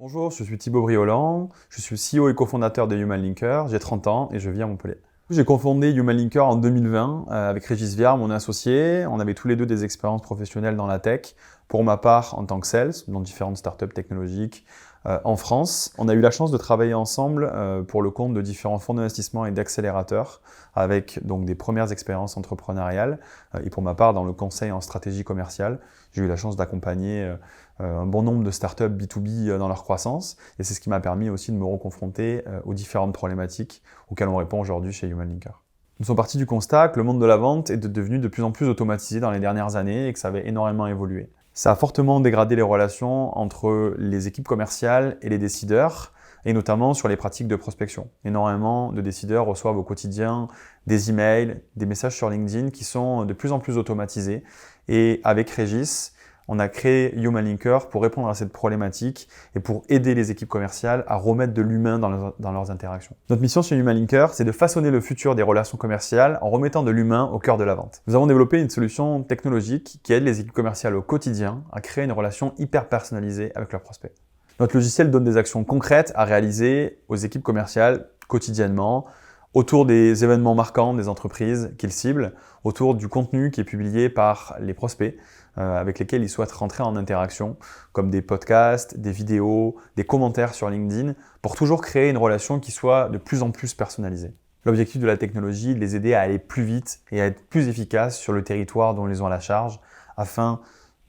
Bonjour, je suis Thibaut Briolan, je suis CEO et cofondateur de Human Linker, j'ai 30 ans et je vis à Montpellier. J'ai cofondé Human Linker en 2020 avec Régis Viard, mon associé. On avait tous les deux des expériences professionnelles dans la tech. Pour ma part, en tant que sales, dans différentes startups technologiques en France. On a eu la chance de travailler ensemble pour le compte de différents fonds d'investissement et d'accélérateurs avec donc des premières expériences entrepreneuriales. Et pour ma part, dans le conseil en stratégie commerciale, j'ai eu la chance d'accompagner un bon nombre de startups B2B dans leur croissance. Et c'est ce qui m'a permis aussi de me reconfronter aux différentes problématiques auxquelles on répond aujourd'hui chez Human Linker. Nous sommes partis du constat que le monde de la vente est devenu de plus en plus automatisé dans les dernières années et que ça avait énormément évolué. Ça a fortement dégradé les relations entre les équipes commerciales et les décideurs, et notamment sur les pratiques de prospection. Énormément de décideurs reçoivent au quotidien des emails, des messages sur LinkedIn qui sont de plus en plus automatisés. Et avec Régis, on a créé Human Linker pour répondre à cette problématique et pour aider les équipes commerciales à remettre de l'humain dans leurs interactions. Notre mission chez Human Linker, c'est de façonner le futur des relations commerciales en remettant de l'humain au cœur de la vente. Nous avons développé une solution technologique qui aide les équipes commerciales au quotidien à créer une relation hyper personnalisée avec leurs prospects. Notre logiciel donne des actions concrètes à réaliser aux équipes commerciales quotidiennement, autour des événements marquants des entreprises qu'ils ciblent, autour du contenu qui est publié par les prospects avec lesquels ils souhaitent rentrer en interaction, comme des podcasts, des vidéos, des commentaires sur LinkedIn, pour toujours créer une relation qui soit de plus en plus personnalisée. L'objectif de la technologie est de les aider à aller plus vite et à être plus efficaces sur le territoire dont ils ont la charge, afin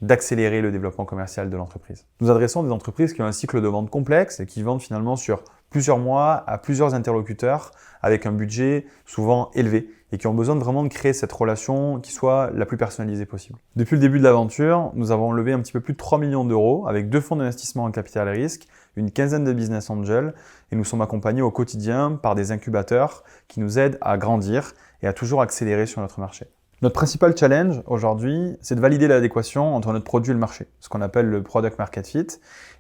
d'accélérer le développement commercial de l'entreprise. Nous adressons des entreprises qui ont un cycle de vente complexe et qui vendent finalement sur plusieurs mois à plusieurs interlocuteurs avec un budget souvent élevé et qui ont besoin vraiment de créer cette relation qui soit la plus personnalisée possible. Depuis le début de l'aventure, nous avons levé un petit peu plus de 3 millions d'euros avec 2 fonds d'investissement en capital risque, une quinzaine de business angels et nous sommes accompagnés au quotidien par des incubateurs qui nous aident à grandir et à toujours accélérer sur notre marché. Notre principal challenge aujourd'hui, c'est de valider l'adéquation entre notre produit et le marché, ce qu'on appelle le product market fit.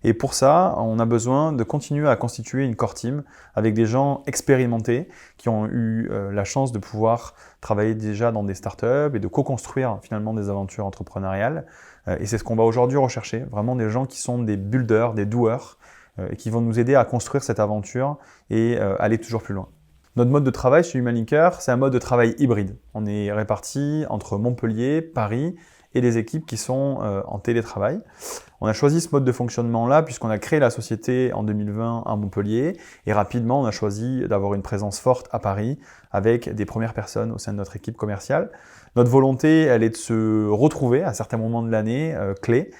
Et pour ça, on a besoin de continuer à constituer une core team avec des gens expérimentés qui ont eu la chance de pouvoir travailler déjà dans des startups et de co-construire finalement des aventures entrepreneuriales. Et c'est ce qu'on va aujourd'hui rechercher, vraiment des gens qui sont des builders, des doers, et qui vont nous aider à construire cette aventure et aller toujours plus loin. Notre mode de travail chez Human Linker, c'est un mode de travail hybride. On est répartis entre Montpellier, Paris et les équipes qui sont en télétravail. On a choisi ce mode de fonctionnement-là puisqu'on a créé la société en 2020 à Montpellier et rapidement on a choisi d'avoir une présence forte à Paris avec des premières personnes au sein de notre équipe commerciale. Notre volonté, elle est de se retrouver à certains moments de l'année clés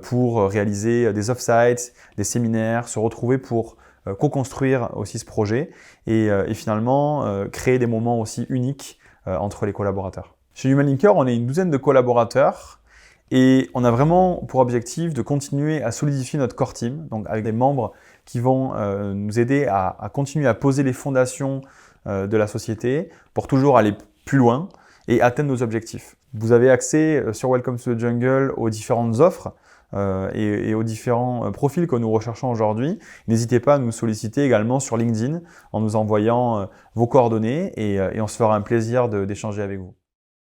pour réaliser des off-sites, des séminaires, se retrouver pour co-construire aussi ce projet et finalement créer des moments aussi uniques entre les collaborateurs. Chez Human Linker, on est une douzaine de collaborateurs et on a vraiment pour objectif de continuer à solidifier notre core team, donc avec des membres qui vont nous aider à continuer à poser les fondations de la société pour toujours aller plus loin et atteindre nos objectifs. Vous avez accès sur Welcome to the Jungle aux différentes offres et aux différents profils que nous recherchons aujourd'hui. N'hésitez pas à nous solliciter également sur LinkedIn en nous envoyant vos coordonnées et on se fera un plaisir d'échanger avec vous.